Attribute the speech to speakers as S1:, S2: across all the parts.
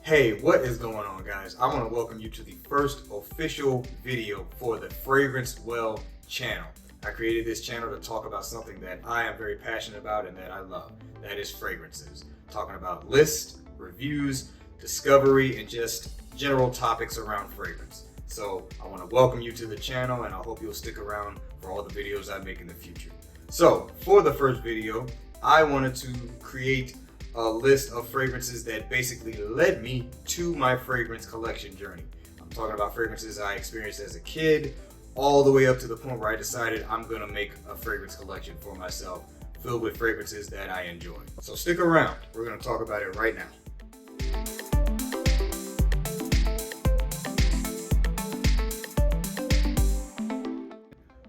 S1: Hey, what is going on, guys? I want to welcome you to the first official video for the Fragrance Well channel. I created this channel to talk about something that I am very passionate about and that I love. That is fragrances. Talking about lists, reviews, discovery, and just general topics around fragrance. So I want to welcome you to the channel, and I hope you'll stick around for all the videos I make in the future. So for the first video, I wanted to create a list of fragrances that basically led me to my fragrance collection journey. I'm talking about fragrances I experienced as a kid, all the way up to the point where I decided I'm gonna make a fragrance collection for myself, filled with fragrances that I enjoy. So stick around, we're gonna talk about it right now.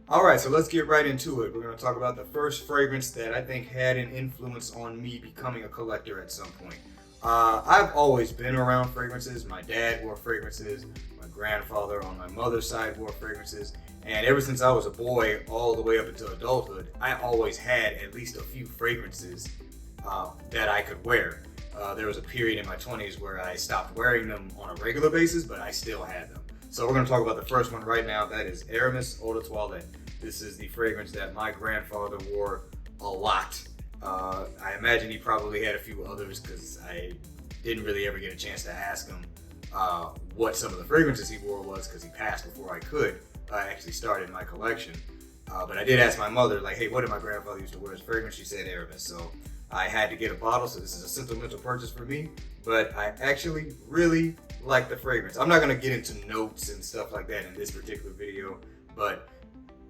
S1: All right, so let's get right into it. We're going to talk about the first fragrance that I think had an influence on me becoming a collector at some point. I've always been around fragrances. My dad wore fragrances. My grandfather on my mother's side wore fragrances. And ever since I was a boy, all the way up until adulthood, I always had at least a few fragrances that I could wear. There was a period in my 20s where I stopped wearing them on a regular basis, but I still had them. So we're going to talk about the first one right now. That is Aramis Eau de Toilette. This is the fragrance that my grandfather wore a lot. I imagine he probably had a few others because I didn't really ever get a chance to ask him what some of the fragrances he wore was, because he passed before I could actually started my collection. But I did ask my mother, like, hey, what did my grandfather used to wear as fragrance? She said Aramis. So I had to get a bottle, so this is a sentimental purchase for me. But I actually really like the fragrance. I'm not going to get into notes and stuff like that in this particular video, but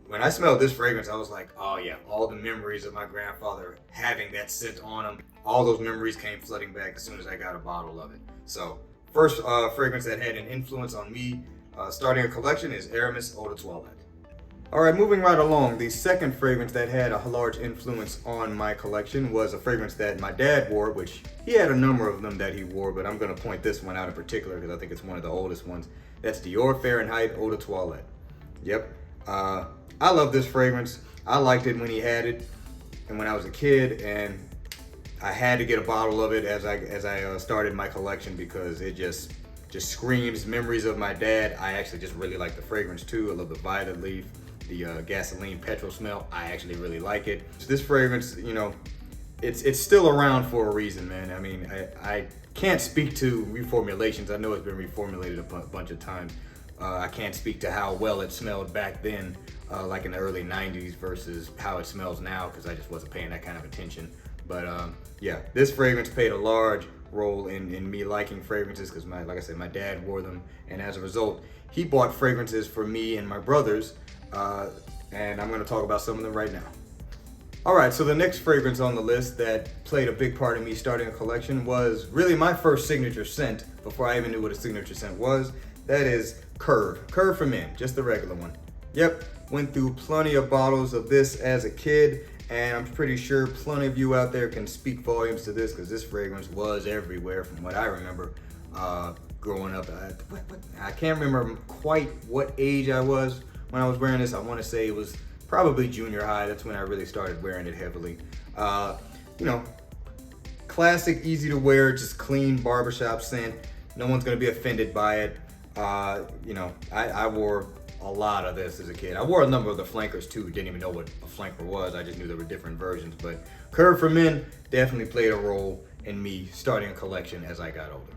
S1: when I smelled this fragrance, I was like, oh yeah, all the memories of my grandfather having that scent on him, all those memories came flooding back as soon as I got a bottle of it. So first fragrance that had an influence on me starting a collection is Aramis Eau de Toilette. All right, moving right along, the second fragrance that had a large influence on my collection was a fragrance that my dad wore, which he had a number of them that he wore, but I'm going to point this one out in particular because I think it's one of the oldest ones. That's Dior Fahrenheit Eau de Toilette. Yep. I love this fragrance. I liked it when he had it and when I was a kid, and I had to get a bottle of it as I started my collection because it just screams memories of my dad. I actually just really like the fragrance too. I love the violet leaf, the gasoline petrol smell. I actually really like it. This fragrance, you know, it's still around for a reason, man. I mean, I can't speak to reformulations. I know it's been reformulated a bunch of times. I can't speak to how well it smelled back then, like in the early 90s versus how it smells now, because I just wasn't paying that kind of attention. But yeah, this fragrance played a large role in me liking fragrances because, like I said, my dad wore them, and as a result, he bought fragrances for me and my brothers, and I'm going to talk about some of them right now. All right, so the next fragrance on the list that played a big part in me starting a collection was really my first signature scent before I even knew what a signature scent was. That is Curve for Men, just the regular one. Yep, went through plenty of bottles of this as a kid, and I'm pretty sure plenty of you out there can speak volumes to this because this fragrance was everywhere from what I remember growing up. I can't remember quite what age I was when I was wearing this. I want to say it was probably junior high. That's when I really started wearing it heavily. You know, classic, easy to wear, just clean barbershop scent. No one's gonna be offended by it. You know, I wore a lot of this as a kid. I wore a number of the flankers too. Didn't even know what a flanker was. I just knew there were different versions. But Curve for Men definitely played a role in me starting a collection as I got older.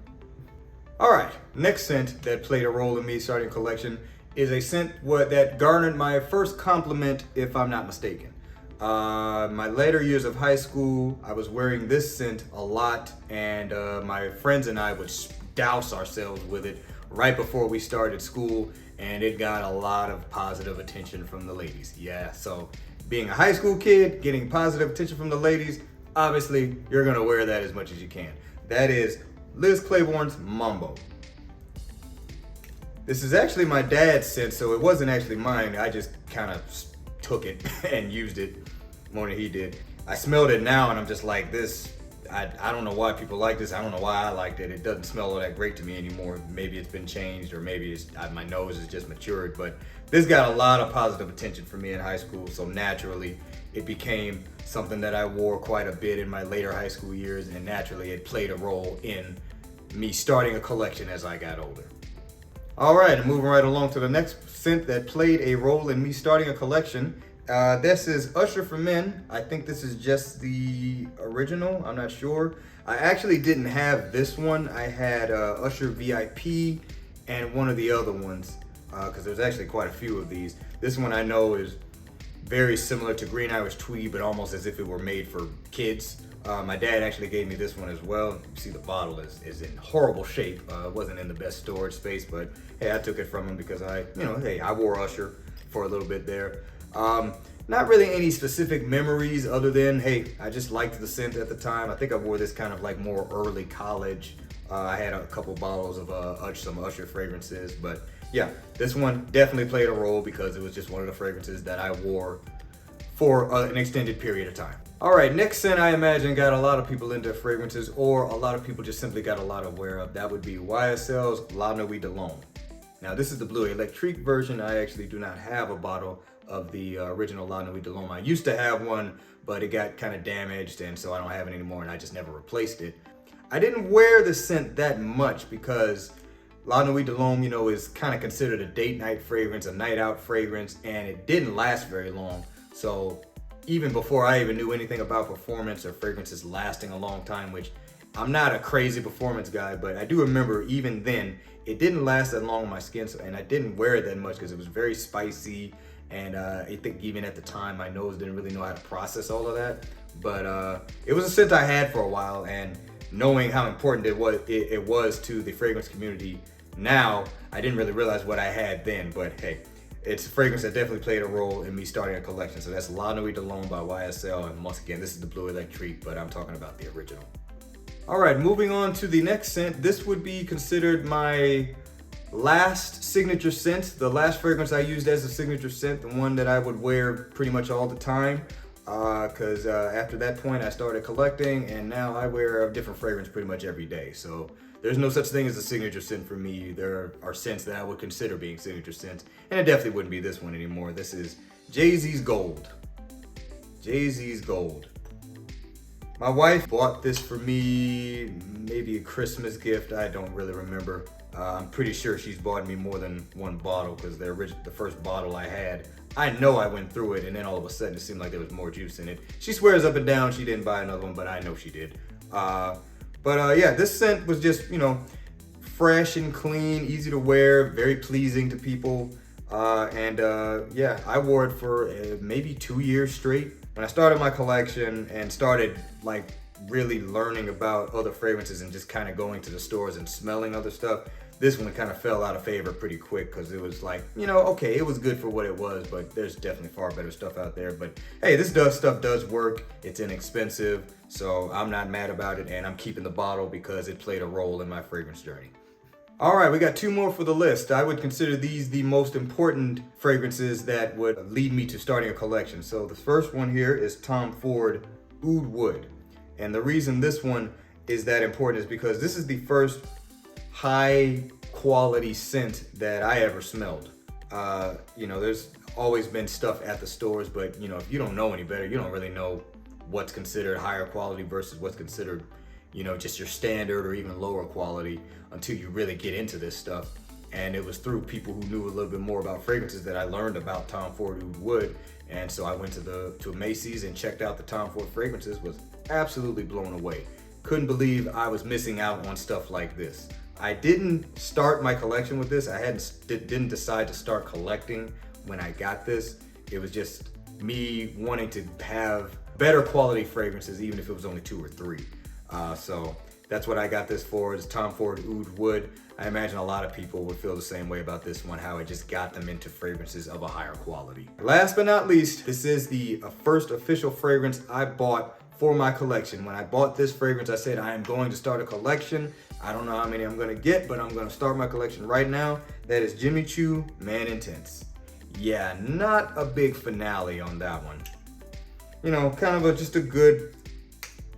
S1: All right, next scent that played a role in me starting a collection is a scent that garnered my first compliment, if I'm not mistaken. My later years of high school, I was wearing this scent a lot, and my friends and I would douse ourselves with it right before we started school, and it got a lot of positive attention from the ladies. Yeah, so being a high school kid, getting positive attention from the ladies, obviously you're gonna wear that as much as you can. That is Liz Claiborne's Mambo. This is actually my dad's scent, so it wasn't actually mine. I just kind of took it and used it more than he did. I smelled it now and I'm just like, this, I don't know why people like this. I don't know why I liked it. It doesn't smell all that great to me anymore. Maybe it's been changed, or maybe it's, my nose has just matured, but this got a lot of positive attention from me in high school, so naturally it became something that I wore quite a bit in my later high school years, and naturally it played a role in me starting a collection as I got older. All right, and moving right along to the next scent that played a role in me starting a collection. This is Usher for Men. I think this is just the original, I'm not sure. I actually didn't have this one. I had Usher VIP and one of the other ones, because there's actually quite a few of these. This one I know is very similar to Green Irish Tweed, but almost as if it were made for kids. My dad actually gave me this one as well. You see the bottle is in horrible shape. It wasn't in the best storage space, but hey, I took it from him because I wore Usher for a little bit there. Not really any specific memories other than, hey, I just liked the scent at the time. I think I wore this kind of like more early college. I had a couple bottles of some Usher fragrances, but yeah, this one definitely played a role because it was just one of the fragrances that I wore for an extended period of time. All right, next scent I imagine got a lot of people into fragrances, or a lot of people just simply got a lot of wear of. That would be YSL's La Nuit de L'Homme. Now this is the Bleu Electrique version. I actually do not have a bottle of the original La Nuit de L'Homme. I used to have one, but it got kind of damaged, and so I don't have it anymore, and I just never replaced it. I didn't wear the scent that much because La Nuit de L'Homme, is kind of considered a date night fragrance, a night out fragrance, and it didn't last very long. So even before I even knew anything about performance or fragrances lasting a long time, which I'm not a crazy performance guy, but I do remember even then, it didn't last that long on my skin, and I didn't wear it that much because it was very spicy, and I think even at the time, my nose didn't really know how to process all of that. But it was a scent I had for a while, and knowing how important it was to the fragrance community now, I didn't really realize what I had then, but hey, it's a fragrance that definitely played a role in me starting a collection. So that's La Nuit de L'Homme by YSL, and once again, this is the Bleu Electrique, but I'm talking about the original. All right, moving on to the next scent. This would be considered my last signature scent, the last fragrance I used as a signature scent, the one that I would wear pretty much all the time, because after that point I started collecting, and now I wear a different fragrance pretty much every day. So there's no such thing as a signature scent for me. There are scents that I would consider being signature scents, and it definitely wouldn't be this one anymore. This is JayZ Gold. JayZ Gold. My wife bought this for me, maybe a Christmas gift. I don't really remember. I'm pretty sure she's bought me more than one bottle because the first bottle I had, I know I went through it, and then all of a sudden it seemed like there was more juice in it. She swears up and down she didn't buy another one, but I know she did. Yeah, this scent was just, fresh and clean, easy to wear, very pleasing to people. Yeah, I wore it for maybe 2 years straight. When I started my collection and started like really learning about other fragrances and just kind of going to the stores and smelling other stuff, this one kind of fell out of favor pretty quick because it was like, okay, it was good for what it was, but there's definitely far better stuff out there. But hey, this stuff does work. It's inexpensive, so I'm not mad about it, and I'm keeping the bottle because it played a role in my fragrance journey. All right, we got 2 more for the list. I would consider these the most important fragrances that would lead me to starting a collection. So the first one here is Ford Oud Wood. And the reason this one is that important is because this is the first high quality scent that I ever smelled. There's always been stuff at the stores, but if you don't know any better, you don't really know what's considered higher quality versus what's considered just your standard or even lower quality until you really get into this stuff. And it was through people who knew a little bit more about fragrances that I learned about Ford Oud Wood. And so I went to Macy's and checked out the Ford fragrances, was absolutely blown away. Couldn't believe I was missing out on stuff like this. I didn't start my collection with this. I didn't decide to start collecting when I got this. It was just me wanting to have better quality fragrances, even if it was only 2 or 3. So that's what I got this for, is Ford Oud Wood. I imagine a lot of people would feel the same way about this one, how it just got them into fragrances of a higher quality. Last but not least, this is the first official fragrance I bought for my collection. When I bought this fragrance, I said I am going to start a collection. I don't know how many I'm gonna get, but I'm gonna start my collection right now. That is Jimmy Choo Man Intense. Yeah, not a big finale on that one. Kind of just a good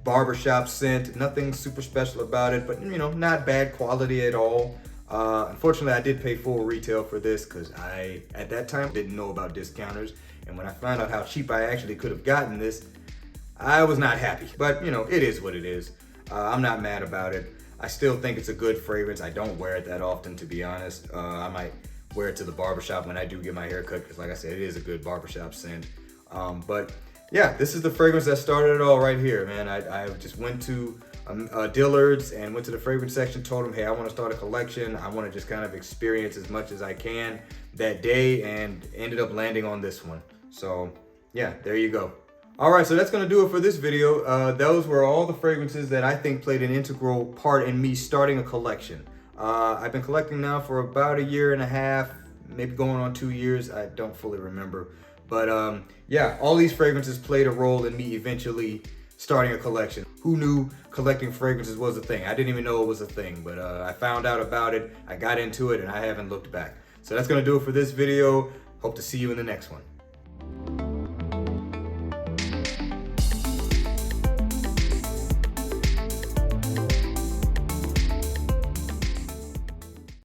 S1: barbershop scent, nothing super special about it, but not bad quality at all. Unfortunately, I did pay full retail for this because I, at that time, didn't know about discounters. And when I found out how cheap I actually could have gotten this, I was not happy. But it is what it is. I'm not mad about it. I still think it's a good fragrance. I don't wear it that often, to be honest. I might wear it to the barbershop when I do get my hair cut, because like I said, it is a good barbershop scent. But yeah, this is the fragrance that started it all right here, man. I just went to Dillard's and went to the fragrance section, told them, hey, I want to start a collection. I want to just kind of experience as much as I can that day, and ended up landing on this one. So yeah, there you go. All right, so that's gonna do it for this video. Those were all the fragrances that I think played an integral part in me starting a collection. I've been collecting now for about 1.5 years, maybe going on 2 years. I don't fully remember. But yeah, all these fragrances played a role in me eventually starting a collection. Who knew collecting fragrances was a thing? I didn't even know it was a thing, but I found out about it, I got into it, and I haven't looked back. So that's gonna do it for this video. Hope to see you in the next one.